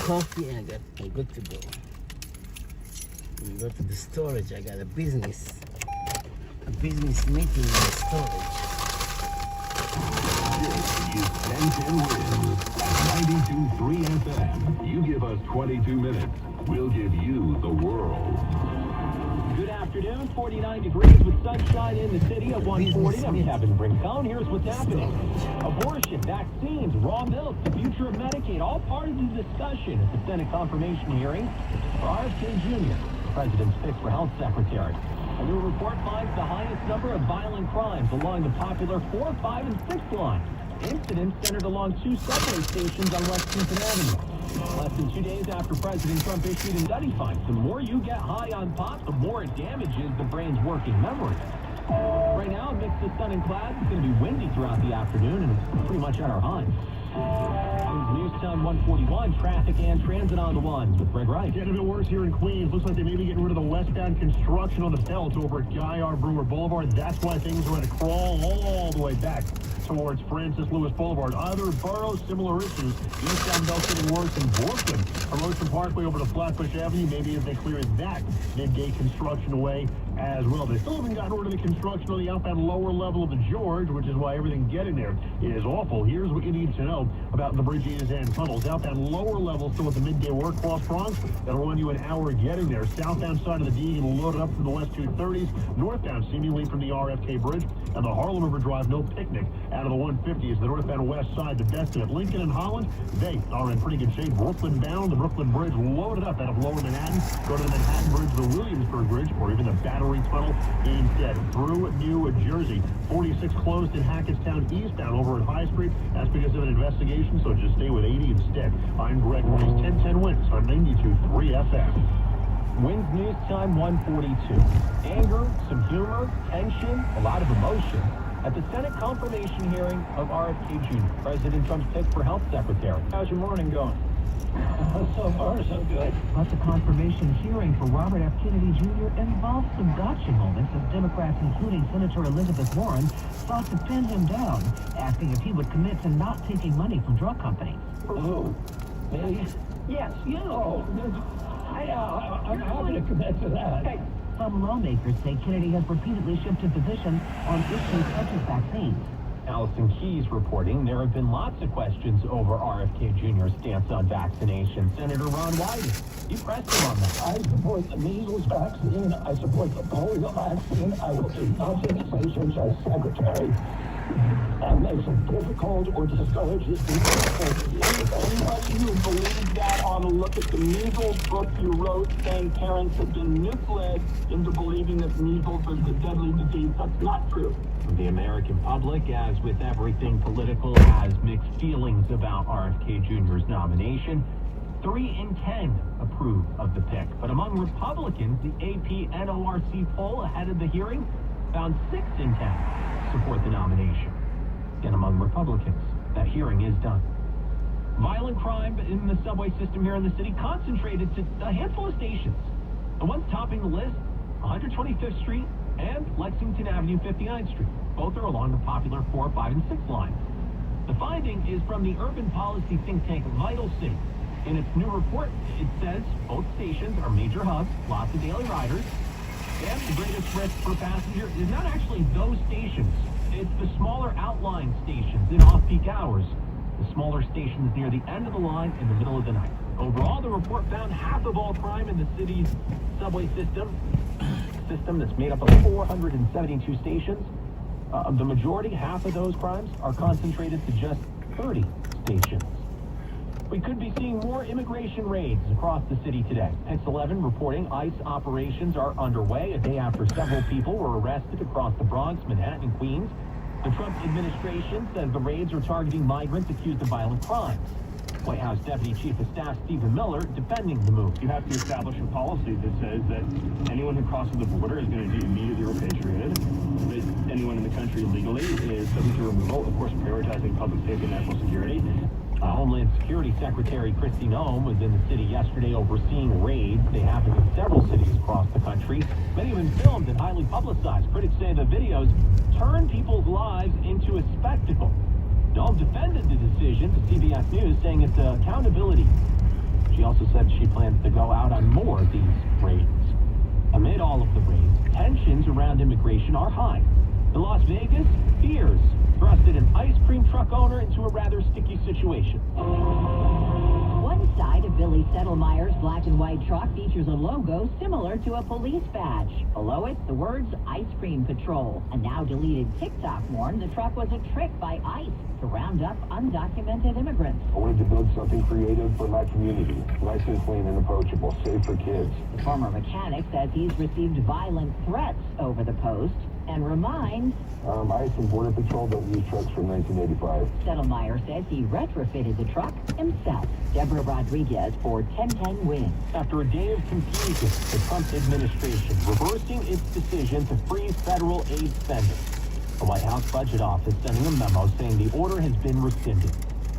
coffee and I'm good to go. We go to the storage. I got a business meeting in the storage. This is 1010 Wins at 92.3 FM. You give us 22 minutes, we'll give you the world. Good afternoon, 49 degrees with sunshine in the city at 140. I'm Kevin Brincone. Here's what's happening. Abortion, vaccines, raw milk, the future of Medicaid, all part of the discussion at the Senate confirmation hearing for RFK Jr., the president's pick for health secretary. A new report finds the highest number of violent crimes along the popular 4, 5, and 6 lines. Incidents centered along 2 subway stations on Lexington Avenue. Less than 2 days after President Trump issued a study finds the more you get high on pot, the more it damages the brain's working memory. Right now, a mix of sun and clouds. It's going to be windy throughout the afternoon, and it's pretty much at our high. News Time 141, traffic and transit on the ones with Greg Wright. Getting a bit worse here in Queens. Looks like they may be getting rid of the westbound construction on the belt over at Guy R. Brewer Boulevard. That's why things are going to crawl all the way back towards Francis Lewis Boulevard. Other boroughs, similar issues. Eastbound belt getting worse in Brooklyn. From Ocean Parkway over to Flatbush Avenue, maybe as they clear that midgate construction away as well. They still haven't gotten rid of the construction on the outbound lower level of the George, which is why everything getting there is awful. Here's what you need to know about the bridges and tunnels. Outbound lower level still with the midday work cross Bronx. That'll run you an hour getting there. Southbound side of the D loaded up from the west 230s. Northbound seemingly from the RFK Bridge and the Harlem River Drive, no picnic out of the 150s. The northbound west side, the best of it. Lincoln and Holland, they are in pretty good shape. Brooklyn bound, the Brooklyn Bridge loaded up out of lower Manhattan. Go to the Manhattan Bridge, the Williamsburg Bridge, or even the Battery Tunnel instead. Through New Jersey. 46 closed in Hackettstown eastbound over at High Street. That's because of an investigation, so just stay with 80 instead. I'm Greg Wright. 1010 Wins on 92.3 FM. Wins News Time 142. Anger, some humor, tension, a lot of emotion at the Senate confirmation hearing of RFK Jr., President Trump's pick for health secretary. How's your morning going? So far, so good. But the confirmation hearing for Robert F. Kennedy Jr. involved some gotcha moments as Democrats, including Senator Elizabeth Warren, sought to pin him down, asking if he would commit to not taking money from drug companies. Oh, me? Yes, you. Oh, I'm happy to commit to that. Hey, some lawmakers say Kennedy has repeatedly shifted positions on issues such as vaccines. Allison Keyes reporting there have been lots of questions over RFK Jr.'s stance on vaccination. Senator Ron Wyden, you pressed him on that. I support the measles vaccine. I support the polio vaccine. I will do nothing as secretary that makes it difficult or discourages people. You believe that on a look at the measles book you wrote saying parents have been misled into believing that measles is a deadly disease. That's not true. The American public, as with everything political, has mixed feelings about RFK Jr.'s nomination. 3 in 10 approve of the pick. But among Republicans, the AP NORC poll ahead of the hearing found 6 in 10 support the nomination. And among Republicans, that hearing is done. Violent crime in the subway system here in the city concentrated to a handful of stations. The ones topping the list, 125th Street and Lexington Avenue, 59th Street. Both are along the popular 4, 5, and 6 lines. The finding is from the urban policy think tank Vital City. In its new report, it says both stations are major hubs, lots of daily riders, and the greatest risk for passengers is not actually those stations. It's the smaller outlying stations in off-peak hours. The smaller stations near the end of the line in the middle of the night. Overall, the report found half of all crime in the city's subway system that's made up of 472 stations. The majority, half of those crimes, are concentrated to just 30 stations. We could be seeing more immigration raids across the city today. Pix 11 reporting ICE operations are underway a day after several people were arrested across the Bronx, Manhattan, and Queens. The Trump administration says the raids are targeting migrants accused of violent crimes. White House Deputy Chief of Staff Stephen Miller defending the move. You have to establish a policy that says that anyone who crosses the border is going to be immediately repatriated. That anyone in the country illegally is subject to removal, of course, prioritizing public safety and national security. Homeland Security Secretary Kristi Noem was in the city yesterday overseeing raids. They happened in several cities across the country. Many of them filmed and highly publicized. Critics say the videos turn people's lives into a spectacle. Noem defended the decision to CBS News, saying it's accountability. She also said she plans to go out on more of these raids. Amid all of the raids, tensions around immigration are high. In Las Vegas, fears thrusted an ice cream truck owner into a rather sticky situation. One side of Billy Settlemeyer's black and white truck features a logo similar to a police badge. Below it, the words Ice Cream Patrol. A now deleted TikTok warned the truck was a trick by ICE to round up undocumented immigrants. I wanted to build something creative for my community. Nice and clean and approachable, safe for kids. The former mechanic says he's received violent threats over the post and reminds ICE and Border Patrol don't use trucks from 1985. Settlemeyer says he retrofitted the truck himself. Deborah Rodriguez for 1010 Wins. After a day of confusion, the Trump administration reversing its decision to freeze federal aid spending. The White House Budget Office sending a memo saying the order has been rescinded.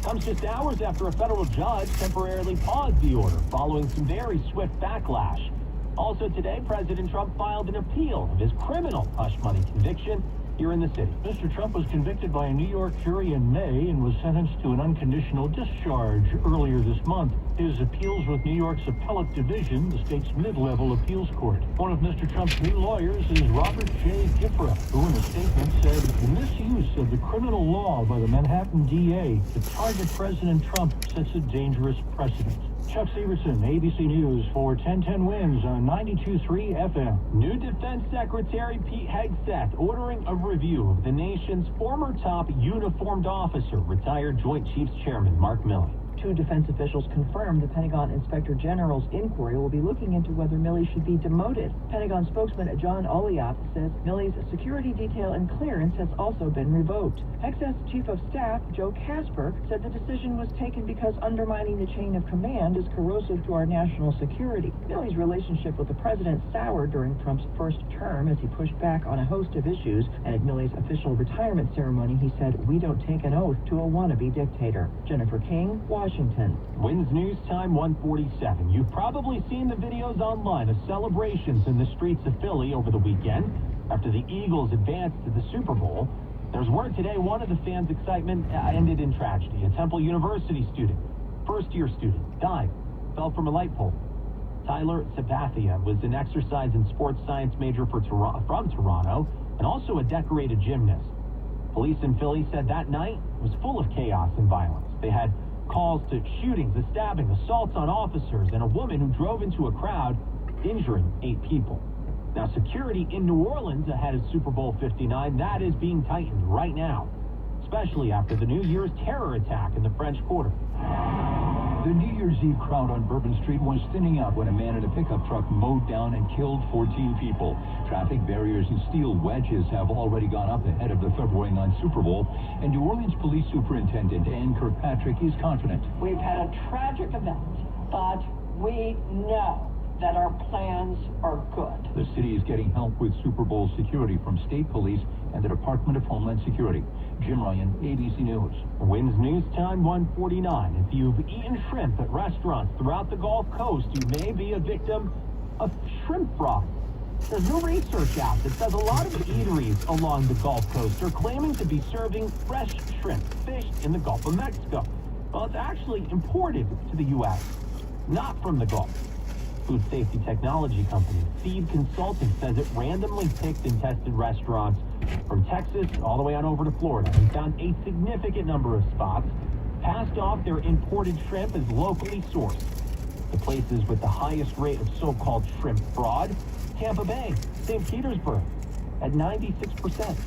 Comes just hours after a federal judge temporarily paused the order following some very swift backlash. Also today, President Trump filed an appeal of his criminal hush money conviction here in the city. Mr. Trump was convicted by a New York jury in May and was sentenced to an unconditional discharge earlier this month. His appeals with New York's Appellate Division, the state's mid-level appeals court. One of Mr. Trump's new lawyers is Robert J. Gifford, who in a statement said the misuse of the criminal law by the Manhattan DA to target President Trump sets a dangerous precedent. Chuck Severson, ABC News for 1010 Wins on 92.3 FM. New Defense Secretary Pete Hegseth ordering a review of the nation's former top uniformed officer, retired Joint Chiefs Chairman Mark Milley. Two defense officials confirmed the Pentagon Inspector General's inquiry will be looking into whether Milley should be demoted. Pentagon spokesman John Oliop says Milley's security detail and clearance has also been revoked. Hegseth's Chief of Staff, Joe Casper, said the decision was taken because undermining the chain of command is corrosive to our national security. Milley's relationship with the president soured during Trump's first term as he pushed back on a host of issues, and at Milley's official retirement ceremony he said, "We don't take an oath to a wannabe dictator." Jennifer King, Washington. Wins News Time 147. You've probably seen the videos online of celebrations in the streets of Philly over the weekend after the Eagles advanced to the Super Bowl. There's word today one of the fans' excitement ended in tragedy. A Temple University student, first-year student, died, fell from a light pole. Tyler Sabathia was an exercise and sports science major from Toronto and also a decorated gymnast. Police in Philly said that night was full of chaos and violence. They had calls to shootings, a stabbing, assaults on officers, and a woman who drove into a crowd, injuring 8 people. Now, security in New Orleans ahead of Super Bowl 59, that is being tightened right now, especially after the New Year's terror attack in the French Quarter. The New Year's Eve crowd on Bourbon Street was thinning out when a man in a pickup truck mowed down and killed 14 people. Traffic barriers and steel wedges have already gone up ahead of the February 9th Super Bowl, and New Orleans Police Superintendent Ann Kirkpatrick is confident. We've had a tragic event, but we know that our plans are good. The city is getting help with Super Bowl security from state police and the Department of Homeland Security. Jim Ryan, ABC News. Wins News Time 149. If you've eaten shrimp at restaurants throughout the Gulf Coast, you may be a victim of shrimp fraud. There's new research out that says a lot of eateries along the Gulf Coast are claiming to be serving fresh shrimp fished in the Gulf of Mexico. Well, it's actually imported to the U.S., not from the Gulf. Food safety technology company Feed Consulting says it randomly picked and tested restaurants from Texas all the way on over to Florida and found a significant number of spots passed off their imported shrimp as locally sourced. The places with the highest rate of so-called shrimp fraud: Tampa Bay, St. Petersburg, at 96%.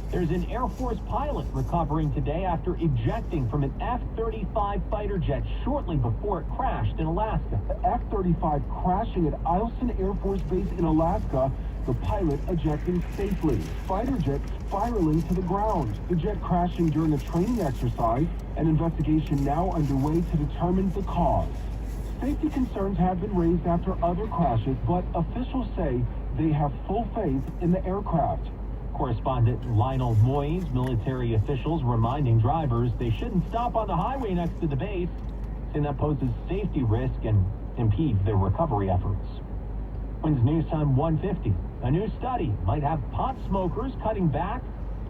There's an Air Force pilot recovering today after ejecting from an F-35 fighter jet shortly before it crashed in Alaska. The F-35 crashing at Eielson Air Force Base in Alaska, the pilot ejecting safely. Fighter jet spiraling to the ground. The jet crashing during a training exercise. An investigation now underway to determine the cause. Safety concerns have been raised after other crashes, but officials say they have full faith in the aircraft. Correspondent Lionel Moyes, military officials reminding drivers they shouldn't stop on the highway next to the base, saying that poses safety risk and impedes their recovery efforts. Wins News Time 150. A new study might have pot smokers cutting back.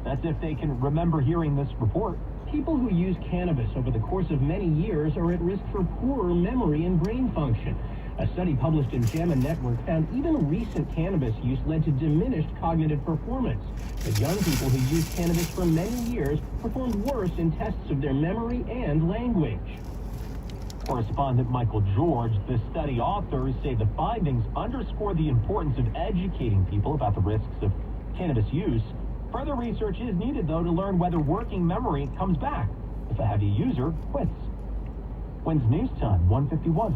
That's if they can remember hearing this report. People who use cannabis over the course of many years are at risk for poorer memory and brain function. A study published in JAMA Network found even recent cannabis use led to diminished cognitive performance. But young people who used cannabis for many years performed worse in tests of their memory and language. Correspondent Michael George, the study authors, say the findings underscore the importance of educating people about the risks of cannabis use. Further research is needed, though, to learn whether working memory comes back if a heavy user quits. When's news time? 1:51.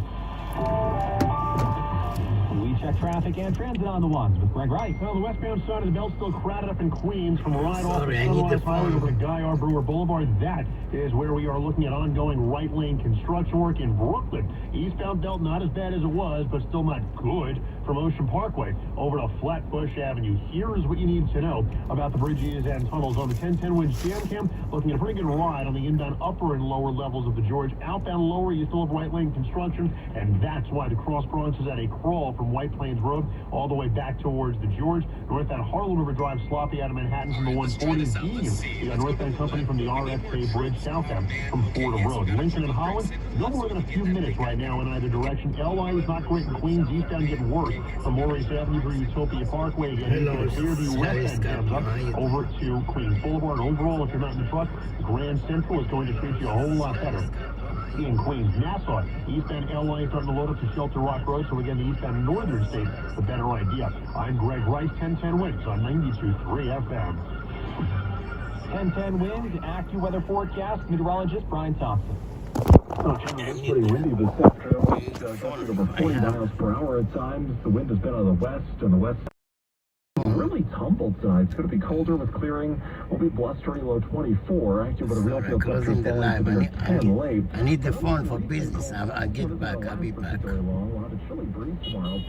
We check traffic and transit on the ones with Greg Wright. Well, the westbound side of the belt still crowded up in Queens from right off the Sunrise Highway over to Guy R. Brewer Boulevard. That is where we are looking at ongoing right lane construction work in Brooklyn. Eastbound belt not as bad as it was, but still not good from Ocean Parkway over to Flatbush Avenue. Here is what you need to know about the bridges and tunnels on the 1010 Winch Jam Cam. Looking at a pretty good ride on the inbound upper and lower levels of the George. Outbound lower, you still have right lane construction, and that's why the Cross Bronx is at a crawl from White Plains Road all the way back towards the George. Northbound Harlem River Drive sloppy out of Manhattan from the 140. You got Northbound Company from the RFK Bridge southbound from Fordham Road. Lincoln and Holland, no more than a few minutes right now in either direction. LI is not great in Queens. Eastbound getting worse from Maurice Avenue to Utopia Parkway. Again, into the Clearview West End comes up over to Queens Boulevard. Overall, if you're not in the truck, Grand Central is going to treat you a whole lot better. In Queens, Nassau, eastbound LA starting to load up to Shelter Rock Road, so again, the eastbound northern state, a better idea. I'm Greg Rice, 1010 Winds on 92.3 FM. 1010 Winds, AccuWeather forecast, meteorologist Brian Thompson. Oh, it's pretty windy this afternoon. It's going over 40 miles per hour at times. The wind has been on the west and the west. Really tumbled tonight. It's going to be colder with clearing. We'll be blustery, low 24. AccuWeather real feel Closing the live. late. I need the phone for business. I'll get back. I'll be back. Very long. We'll have a chilly breeze tomorrow.